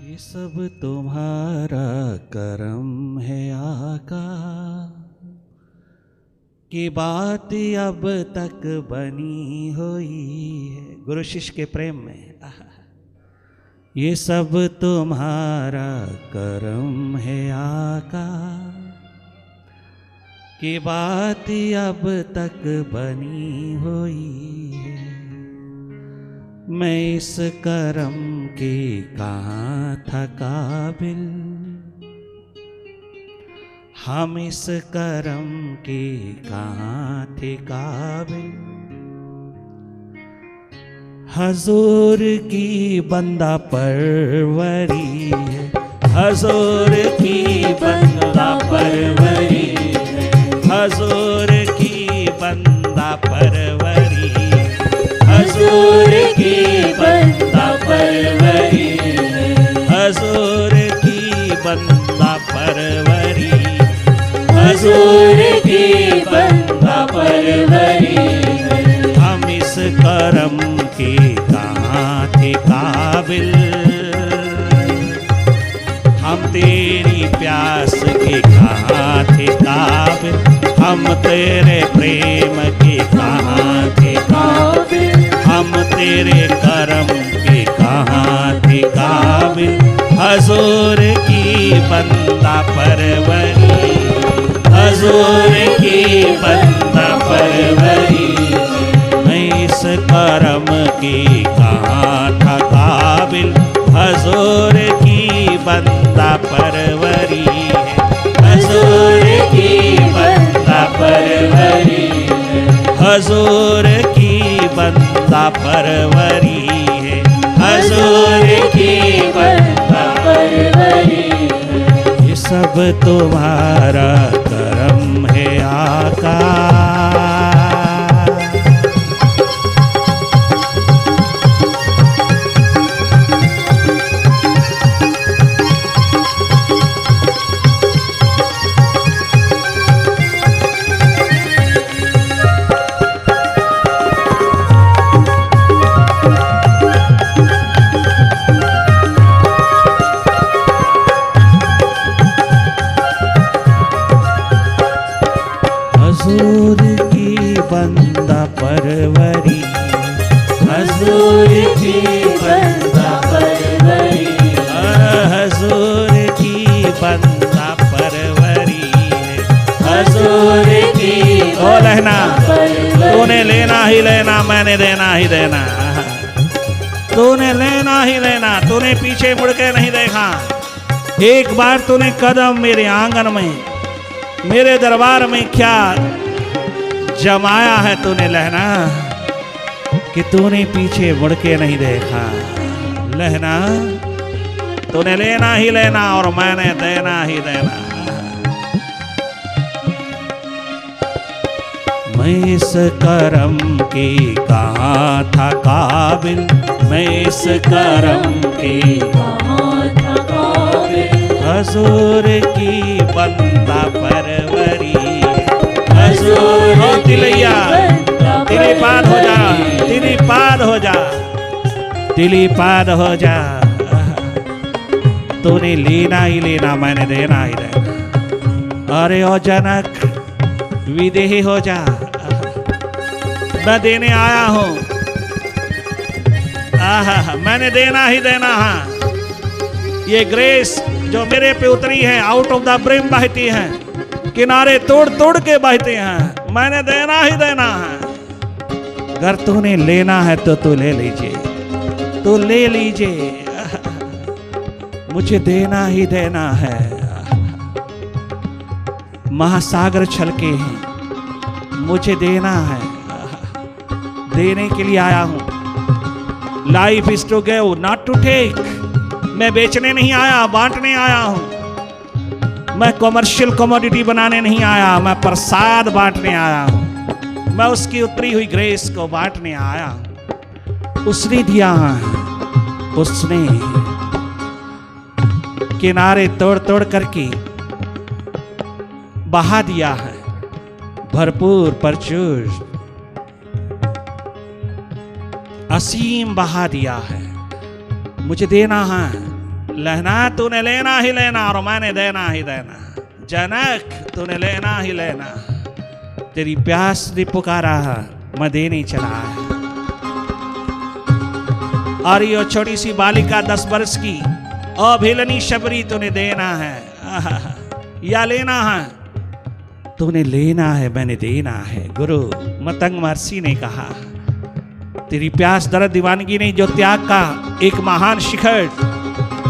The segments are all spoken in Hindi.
ये सब तुम्हारा करम है आका, की बात अब तक बनी हुई है। गुरु शिष्य के प्रेम में ये सब तुम्हारा करम है आका, की बात अब तक बनी हुई है। मैं इस करम के कहाँ था काबिल, हम इस करम के कहाँ थे काबिल। हजूर की बंदा परवरी है, हजूर की बंदा परवरी है, हजूर की बंदा परवरी, हजूर की बंदा परवरी, हजूर की बंदा परवरी, हजूर की बंदा परवरी। हम इस करम के कहाँ थे काबिल, हम तेरी प्यास के कहाँ थे काबिल, हम तेरे प्रेम के कहाँ थे काबिल, हम तेरे करम के कहाँ थे काबिल। हजूर की बंदा परवरी, हजूर की बंदा परवरी। मैं इस करम की कहाँ था काबिल, हजूर की बंदा परवरी है, हजूर की बंदा परवरी है, हजूर की बंदा परवरी है, हजूर की बंदा परवरी है। ये सब तुम्हारा करम है आका। हजूर की बंदा परवरी, हजूर की बंदा परवरी, हजूर की बंदा परवरी, हजूर की। ओ लहना, तूने लेना ही लेना, मैंने देना ही देना, तूने लेना ही लेना, तूने पीछे मुड़ के नहीं देखा। एक बार तूने कदम मेरे आंगन में, मेरे दरबार में क्या जमाया है तूने लहना, कि तूने पीछे मुड़ के नहीं देखा। लहना, तूने लेना ही लेना और मैंने देना ही देना। मैं इस करम की कहाँ था काबिल, मैं इस करम की कहाँ था काबिल। हजूर की बंदा परवरी, हजूर हो तिलैया, तिली पाद हो जा, तिली पाद हो जा, तिली पाद हो जा। तूने लेना ही लेना, मैंने देना ही देना। अरे ओ जनक, विदेही हो जा, मैं देने आया हूँ। आहा, मैंने देना ही देना है। ये ग्रेस जो मेरे पे उतरी है, आउट ऑफ द ब्रिम बहती है, किनारे तोड़ तोड़ के बहते हैं, मैंने देना ही देना है। अगर तूने लेना है तो तू ले लीजिए, तू ले लीजिए, मुझे देना ही देना है। महासागर छलके हैं, मुझे देना है, देने के लिए आया हूं। Life is to give not to take. मैं बेचने नहीं आया, बांटने आया हूं। मैं कमर्शियल कमोडिटी बनाने नहीं आया, मैं प्रसाद बांटने आया हूं। मैं उसकी उतरी हुई ग्रेस को बांटने आया हूं। उसने दिया है, उसने किनारे तोड़ तोड़ करके बहा दिया है, भरपूर प्रचुर असीम बहा दिया है। मुझे देना है, लहना तूने लेना ही लेना और मैंने देना ही देना। जनक तूने लेना ही लेना, तेरी प्यास ने पुकारा, मैं देने चला है। और ये छोटी सी बालिका 10 वर्ष की अभिलनी शबरी तूने देना है या लेना है? तूने लेना है, मैंने देना है। गुरु मतंग महर्षि ने कहा, तेरी प्यास दर्द दीवानगी ने जो त्याग का एक महान शिखर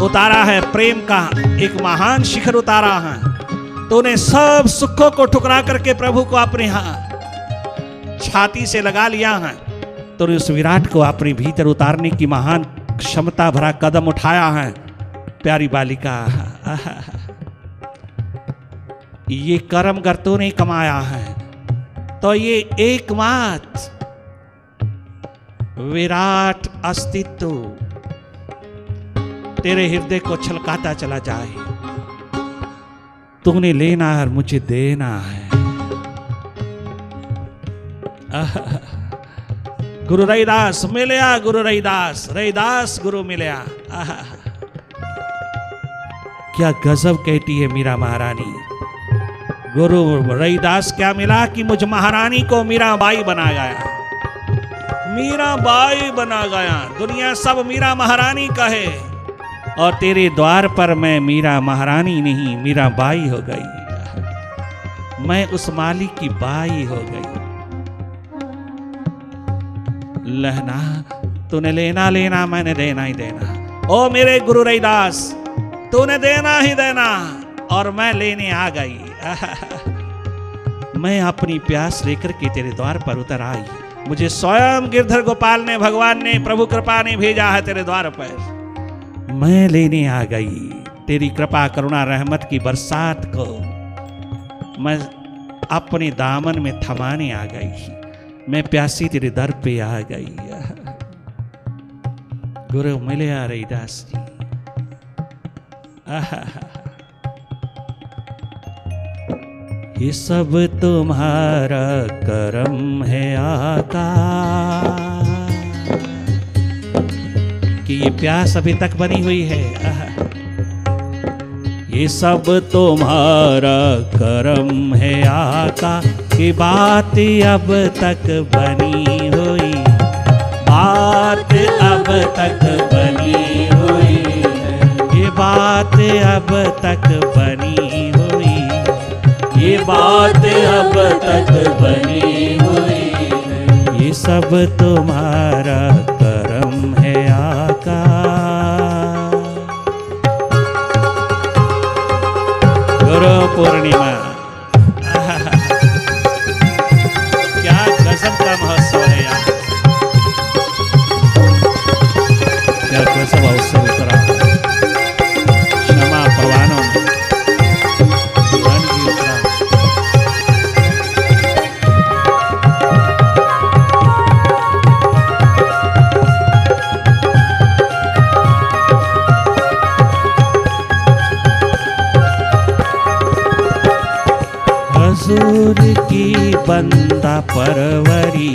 उतारा है, प्रेम का एक महान शिखर उतारा है, तूने सब सुखों को ठुकरा करके प्रभु को अपने छाती से लगा लिया है। तूने उस विराट को अपने भीतर उतारने की महान क्षमता भरा कदम उठाया है। प्यारी बालिका, ये कर्म कर तूने कमाया है, तो ये एकमात्र विराट अस्तित्व तेरे हृदय को छलकाता चला जाए। तूने लेना है और मुझे देना है। गुरु रैदास मिलया, गुरु रैदास, रैदास गुरु मिलया। क्या गजब कहती है मीरा महारानी। गुरु रैदास क्या मिला कि मुझ महारानी को मीरा बाई बना गया, मीरा बाई बना गया। दुनिया सब मीरा महारानी कहे और तेरे द्वार पर मैं मीरा महारानी नहीं, मीरा बाई हो गई। मैं उस मालिक की बाई हो गई। लहना तूने लेना लेना, मैंने देना ही देना। ओ मेरे गुरु रैदास, तूने देना ही देना और मैं लेने आ गई। मैं अपनी प्यास लेकर के तेरे द्वार पर उतर आई। मुझे स्वयं गिरधर गोपाल ने, भगवान ने, प्रभु कृपा ने भेजा है तेरे द्वार पर। मैं लेने आ गई तेरी कृपा करुणा रहमत की बरसात को। मैं अपने दामन में थमाने आ गई। मैं प्यासी तेरे दर पे आ गई। गुरु मिले आ रैदास जी। ये सब तुम्हारा करम है आका, कि ये प्यास अभी तक बनी हुई है। ये सब तुम्हारा करम है आका, कि बात अब तक बनी हुई, बात अब तक बनी हुई, ये बात अब तक बनी हुई, ये बात अब तक बनी हुई। ये सब तुम्हारा करम है आका। गुरु पूर्णिमा, क्या गजब का महोत्सव है यार, क्या गजब अवसर उतरा। क्षमा परवानों में हजूर की बंदा परवरी,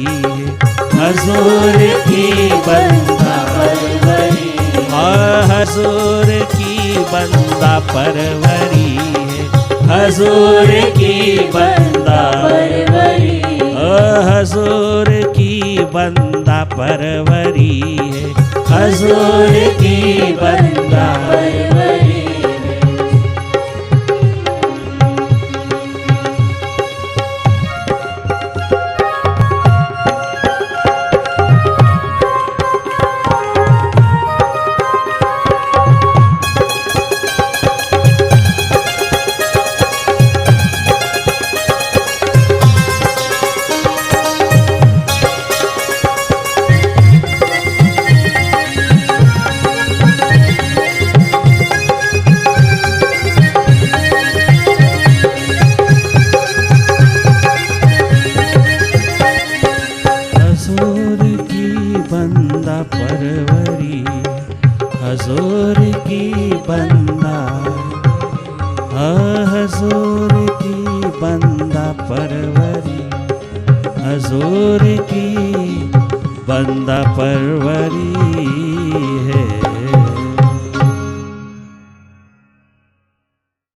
हजूर की बंदा परवरी, हजूर की बंदा परवरी, हजूर की बंदा परवरी, हजूर की बंदा परवरी, हजूर की बंदा परवरी। परवरी, हजूर की बंदा, हजूर की बंदा परवरी, हजूर की बंदा परवरी है।